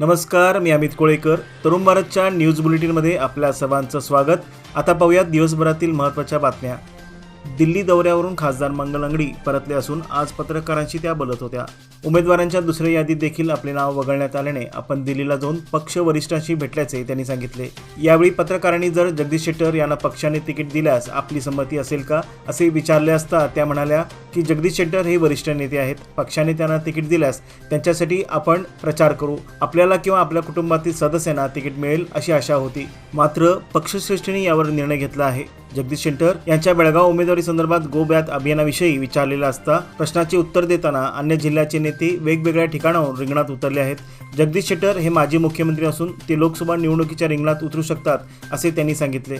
नमस्कार, मी अमित कोळेकर. तरुण भारतच्या न्यूज बुलेटिनमध्ये आपल्या सर्वांचं स्वागत. आता पाहूयात दिवसभरातील महत्त्वाच्या बातम्या. दिल्ली दौऱ्यावरून खासदार मंगल अंगडी परतले असून आज पत्रकारांशी त्या बोलत होत्या. उमेदवारांच्या दुसऱ्या यादीत देखील आपले नाव वगळण्यात आल्याने आपण दिल्लीला जाऊन पक्ष वरिष्ठांशी भेटल्याचे त्यांनी सांगितले. यावेळी पत्रकारांनी जर जगदीश शेट्टर यांना पक्षाने तिकीट दिल्यास आपली संमती असेल का असे विचारले असता त्या म्हणाल्या की जगदीश शेट्टर हे वरिष्ठ नेते आहेत. पक्षाने त्यांना तिकीट दिल्यास त्यांच्यासाठी आपण प्रचार करू. आपल्याला किंवा आपल्या कुटुंबातील सदस्यांना तिकीट मिळेल अशी आशा होती. मात्र पक्षश्रेष्ठींनी यावर निर्णय घेतला आहे. जगदीश शेट्टर यांच्या बेळगाव उमेदवारी संदर्भात गो बॅक अभियानाविषयी विचारलेला असता प्रश्नाचे उत्तर देताना अन्य जिल्ह्याचे नेते वेगवेगळ्या ठिकाणाहून रिंगणात उतरले आहेत. जगदीश शेट्टर हे माजी मुख्यमंत्री असून ते लोकसभा निवडणुकीच्या रिंगणात उतरू शकतात असे त्यांनी सांगितले.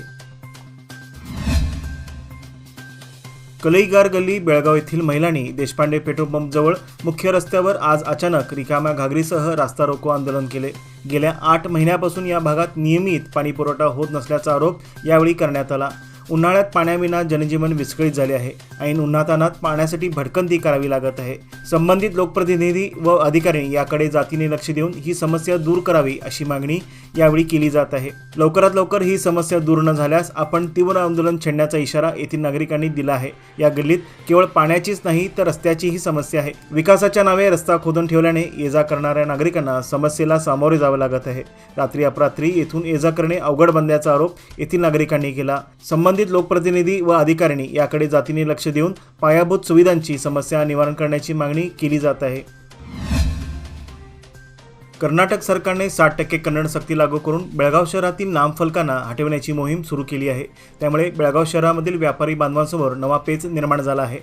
कलईगार गल्ली बेळगाव येथील महिलांनी देशपांडे पेट्रोल पंप जवळ मुख्य रस्त्यावर आज अचानक रिकाम्या घागरीसह रास्ता रोको आंदोलन केले. गेल्या 8 महिन्यापासून या भागात नियमित पाणी पुरवठा होत नसल्याचा आरोप यावेळी करण्यात आला. उन्हाळ्यात पाण्याविना जनजीवन विस्कळीत झाले आहे. ऐन उन्हातान्हात पाण्यासाठी भटकंती करावी लागत आहे. संबंधित लोकप्रतिनिधी व अधिकारी याकडे जातीने लक्ष देऊन ही समस्या दूर करावी अशी मागणी यावेळी केली जात आहे. लवकरात लवकर ही समस्या दूर न झाल्यास आपण तीव्र आंदोलन छेडण्याचा इशारा येथील नागरिकांनी दिला आहे. या गल्लीत केवळ पाण्याचीच नाही तर रस्त्याचीही समस्या आहे. विकासाच्या नावे रस्ता खोदून ठेवल्याने ये जा करणाऱ्या नागरिकांना समस्येला सामोरे जावे लागत आहे. रात्री अपरात्री येथून ये जा करणे अवघड बनल्याचा आरोप येथील नागरिकांनी केला. संबंधित लोकप्रतिनिधी व अधिकाऱ्यांनी याकडे जातीने लक्ष देऊन पायाभूत सुविधांची समस्या निवारण करण्याची मागणी केली जात आहे. कर्नाटक सरकारने 60% कन्नड सक्ती लागू करून बेळगाव शहरातील नामफलकांना हटविण्याची मोहीम सुरू केली आहे. त्यामुळे बेळगाव शहरामधील व्यापारी बांधवांसमोर नवा पेच निर्माण झाला आहे.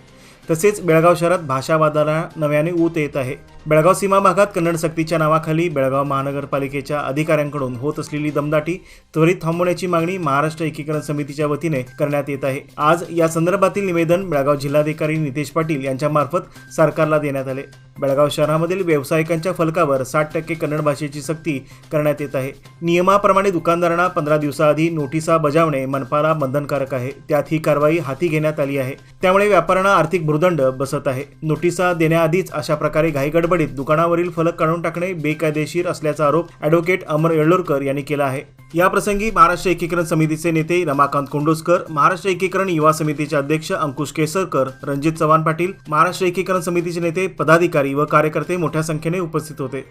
तसेच बेळगाव शहरात भाषावादाला नव्याने ऊत येत आहे. बेळगाव सीमा भागात कन्नड सक्तीच्या नावाखाली बेळगाव महानगरपालिकेच्या अधिकाऱ्यांकडून होत असलेली दमदाटी त्वरित थांबवण्याची मागणी महाराष्ट्र एकीकरण समितीच्या वतीने करण्यात येत आहे. आज या संदर्भातील निवेदन बेळगाव जिल्हाधिकारी नितेश पाटील यांच्या मार्फत सरकारला देण्यात आले. बेळगाव शहरामधील व्यावसायिकांच्या फलकावर 60% कन्नड भाषेची सक्ती करण्यात येत आहे. नियमाप्रमाणे दुकानदारांना 15 दिवसाआधी नोटिसा बजावणे मनपाला बंधनकारक आहे. त्यात ही कारवाई हाती घेण्यात आली आहे. त्यामुळे व्यापाऱ्यांना आर्थिक भुर्दंड बसत आहे. नोटिसा देण्याआधीच अशा प्रकारे घाईगडबडीत दुकानावरील फलक काढून टाकणे बेकायदेशीर असल्याचा आरोप ॲडव्होकेट अमर येळ्ळूरकर यांनी केला आहे. या प्रसंगी महाराष्ट्र एकीकरण समितीचे नेते रमाकांत कोंडोस्कर, महाराष्ट्र एकीकरण युवा समितीचे अध्यक्ष अंकुश केसरकर, रणजित चव्हाण पाटील, महाराष्ट्र एकीकरण समितीचे नेते, पदाधिकारी व कार्यकर्ते मोठ्या संख्येने उपस्थित होते.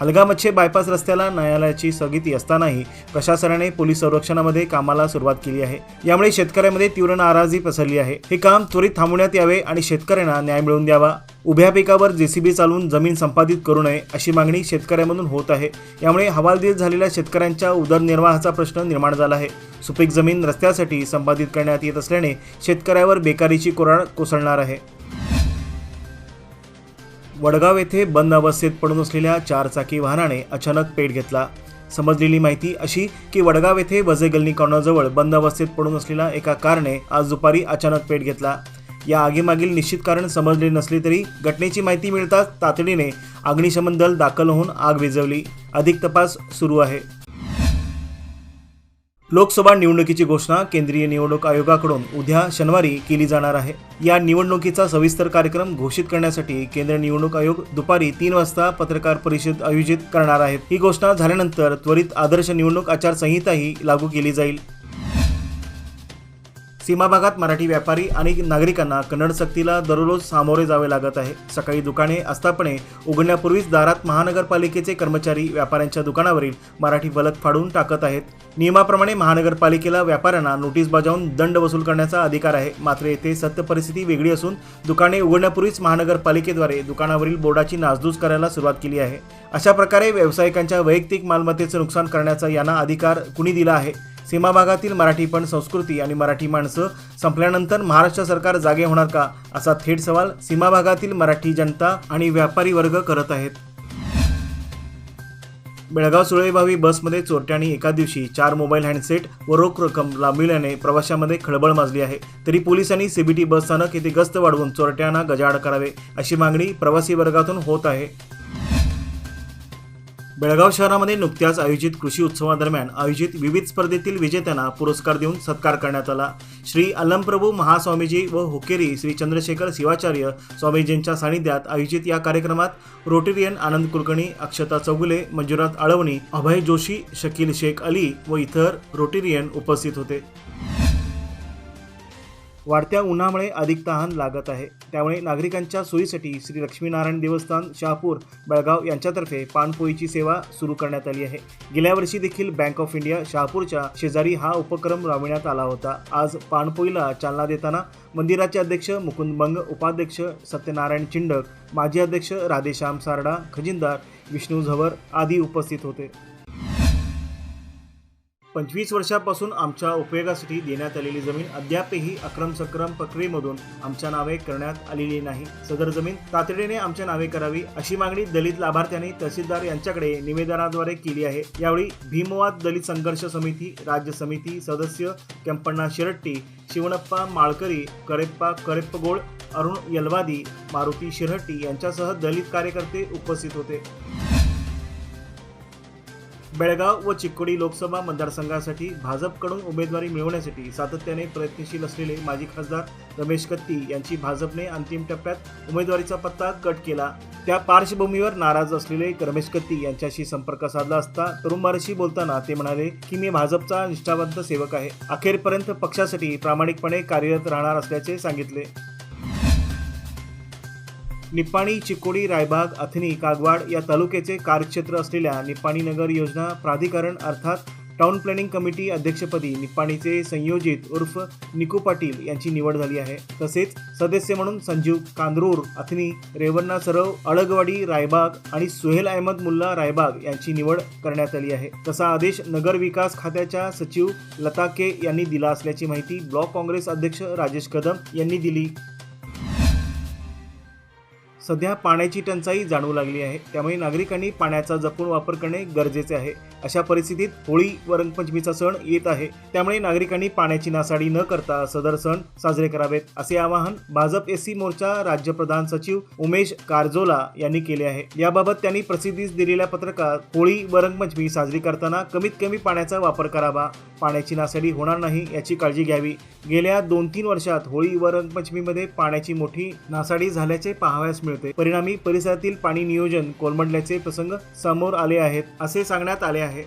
हलगामच्छे बायपास रस्त्याला न्यायालयाची स्थगिती असतानाही प्रशासनाने पोलीस संरक्षणामध्ये कामाला सुरुवात केली आहे. यामुळे शेतकऱ्यांमध्ये तीव्र नाराजी पसरली आहे. हे काम त्वरित थांबवण्यात यावे आणि शेतकऱ्यांना न्याय मिळवून द्यावा. उभ्या पिकावर जेसीबी चालवून जमीन संपादित करू नये अशी मागणी शेतकऱ्यांमधून होत आहे. यामुळे हवालदिल झालेल्या शेतकऱ्यांच्या उदरनिर्वाहाचा प्रश्न निर्माण झाला आहे. सुपीक जमीन रस्त्यासाठी संपादित करण्यात येत असल्याने शेतकऱ्यावर बेकारीची कुऱ्हाड कोसळणार आहे. वडगाव येथे बंद अवस्थेत पडून असलेल्या 4 चाकी वाहनाने अचानक पेट घेतला. समजलेली माहिती अशी की वडगाव येथे वजेगल्ली कॉर्नरजवळ बंद अवस्थेत पडून असलेल्या एका कारने आज दुपारी अचानक पेट घेतला. या आगीमागील निश्चित कारण समजले नसले तरी घटनेची माहिती मिळताच तातडीने अग्निशमन दल दाखल होऊन आग विझवली. अधिक तपास सुरू आहे. लोकसभा निवडणुकीची घोषणा केंद्रीय निवडणूक आयोगाकडून उद्या शनिवारी केली जाणार आहे. या निवडणुकीचा सविस्तर कार्यक्रम घोषित करण्यासाठी केंद्रीय निवडणूक आयोग दुपारी 3 वाजता पत्रकार परिषद आयोजित करणार आहेत. ही घोषणा झाल्यानंतर त्वरित आदर्श निवडणूक आचारसंहिताही लागू केली जाईल. सीमा भागात मराठी व्यापारी आणि नागरिकांना कन्नड सक्तीला दररोज सामोरे जावे लागत आहे. सकाळी दुकाने आस्थापने उघडण्यापूर्वीच दारात महानगरपालिकेचे कर्मचारी व्यापाऱ्यांच्या दुकानावरील मराठी फलक फाडून टाकत आहेत. नियमाप्रमाणे महानगरपालिकेला व्यापाऱ्यांना नोटीस बजावून दंड वसूल करण्याचा अधिकार आहे. मात्र येथे सत्य परिस्थिती वेगळी असून दुकाने उघडण्यापूर्वीच महानगरपालिकेद्वारे दुकानावरील बोर्डाची नासधूस करायला सुरुवात केली आहे. अशा प्रकारे व्यावसायिकांच्या वैयक्तिक मालमत्तेचे नुकसान करण्याचा यांना अधिकार कुणी दिला आहे? सीमा भागातील मराठीपण संस्कृती आणि मराठी माणसं संपल्यानंतर महाराष्ट्र सरकार जागे होणार का असा थेट सवाल सीमा भागातील मराठी जनता आणि व्यापारी वर्ग करत आहेत. बेळगाव सुळेभावी बसमध्ये चोरट्यांनी एका दिवशी 4 मोबाईल हँडसेट व रोख रक्कम लांबविल्याने प्रवाशांमध्ये खळबळ माजली आहे. तरी पोलिसांनी सीबीटी बस स्थानक येथे गस्त वाढवून चोरट्यांना गजाआड करावे अशी मागणी प्रवासी वर्गातून होत आहे. बेळगाव शहरामध्ये नुकत्याच आयोजित कृषी उत्सवादरम्यान आयोजित विविध स्पर्धेतील विजेत्यांना पुरस्कार देऊन सत्कार करण्यात आला। श्री अलमप्रभू महास्वामीजी व हुकेरी श्री चंद्रशेखर शिवाचार्य स्वामीजींच्या सानिध्यात आयोजित या कार्यक्रमात रोटेरियन आनंद कुलकर्णी, अक्षता चौगुले, मंजुनाथ आळवणी, अभय जोशी, शकील शेख अली व इतर रोटेरियन उपस्थित होते। वाढत्या उन्हामुळे अधिक तहान लागत आहे, त्यामुळे नागरिकांच्या सोयीसाठी श्री लक्ष्मीनारायण देवस्थान शहापूर बेळगाव यांच्यातर्फे पानपोईची सेवा सुरू करण्यात आली आहे। गेल्या वर्षी देखील बँक ऑफ इंडिया शहापूरच्या शेजारी हा उपक्रम राबविण्यात आला होता। आज पानपोईला चालना देताना मंदिराचे अध्यक्ष मुकुंद बंग, उपाध्यक्ष सत्यनारायण चिंडक, माजी अध्यक्ष राधेश्याम सारडा, खजिनदार विष्णू झवर आदी उपस्थित होते। 25 वर्षांपासून आमच्या उपयोगासाठी देण्यात आलेली जमीन अद्यापही अक्रम सक्रम प्रक्रियेमधून आमच्या नावे करण्यात आलेली नाही। सदर जमीन तातडीने आमच्या नावे करावी अशी मागणी दलित लाभार्थ्यांनी तहसीलदार यांच्याकडे निवेदनाद्वारे केली आहे। यावेळी भीमवाद दलित संघर्ष समिती राज्य समिती सदस्य केंपण्णा शिरट्टी, शिवणप्पा माळकरी, करेप्पा करेप्पगोळ, अरुण यलवादी, मारुती शिरहट्टी यांच्यासह दलित कार्यकर्ते उपस्थित होते। बेळगाव व चिक्कोडी लोकसभा मतदारसंघासाठी भाजपकडून उमेदवारी मिळवण्यासाठी सातत्याने प्रयत्नशील असलेले माजी खासदार रमेश कत्ती यांची भाजपने अंतिम टप्प्यात उमेदवारीचा पत्ता कट केला। त्या पार्श्वभूमीवर नाराज असलेले रमेश कत्ती यांच्याशी संपर्क साधला असता तरुणभारतशी बोलताना ते म्हणाले की मी भाजपचा निष्ठावंत सेवक आहे, अखेरपर्यंत पक्षासाठी प्रामाणिकपणे कार्यरत राहणार असल्याचे सांगितले। निप्पाणी, चिक्कोडी, रायबाग, अथनी, कागवाड या तालुक्याचे कार्यक्षेत्र असलेल्या निप्पाणी नगर योजना प्राधिकरण अर्थात टाउन प्लॅनिंग कमिटी अध्यक्षपदी निप्पाणीचे संयोजित उर्फ निकू पाटील यांची निवड झाली आहे। तसेच सदस्य म्हणून संजीव कांद्रूर अथनी, रेवन्ना सरव अळगवाडी रायबाग आणि सुहेल अहमद मुल्ला रायबाग यांची निवड करण्यात आली आहे। तसा आदेश नगर विकास खात्याच्या सचिव लता के यांनी दिला असल्याची माहिती ब्लॉक काँग्रेस अध्यक्ष राजेश कदम यांनी दिली। सध्या पाण्याची टंचाई जाणवू लागली आहे, त्यामुळे नागरिकांनी पाण्याचा जपून वापर करणे गरजेचे आहे। अशा परिस्थितीत होळी व रंगपंचमीचा सण येत आहे, त्यामुळे नागरिकांनी पाण्याची नासाडी न करता सदर सण साजरे करावेत असे आवाहन भाजप एससी मोर्चा राज्य प्रधान सचिव उमेश कारजोला यांनी केले आहे। याबाबत त्यांनी प्रसिद्धीस दिलेल्या पत्रकात होळी व रंगपंचमी साजरी करताना कमीत कमी पाण्याचा वापर करावा, पाण्याची नासाडी होणार नाही याची काळजी घ्यावी। गेल्या 2-3 वर्षात होळी व रंगपंचमीमध्ये पाण्याची मोठी नासाडी झाल्याचे पाहावयास मिळते। परिणामी परिसरातील पाणी नियोजन कोलमडल्याचे प्रसंग समोर आले आहेत असे सांगण्यात आले आहे।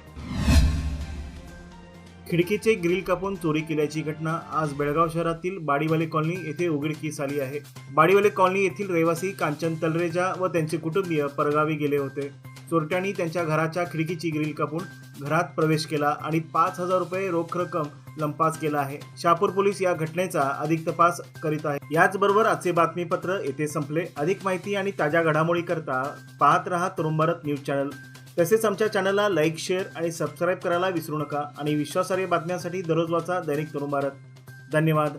खिडकीचे ग्रिल कापून चोरी केल्याची घटना आज बेळगाव शहरातील बाडीवाले कॉलनी येथे उघडकीस आली आहे। बाडीवाले कॉलनी येथील रहिवासी कांचन तलरेजा व त्यांचे कुटुंबीय परगावी गेले होते। चोरट्यांनी त्यांच्या घराच्या खिडकीची ग्रिल कापून घरात प्रवेश केला आणि 5,000 रुपये रोख रक्कम लंपास केला आहे। शहापूर पोलीस या घटनेचा अधिक तपास करीत आहे। याचबरोबर आजचे बातमीपत्र येथे संपले। अधिक माहिती आणि ताज्या घडामोडी करता पाहत रहा तरुण भारत न्यूज चॅनल। तसेच आमच्या चॅनलला लाईक, शेअर आणि सबस्क्राईब करायला विसरू नका आणि विश्वासार्ह बातम्यांसाठी दररोज वाचा दैनिक तरुण भारत। धन्यवाद।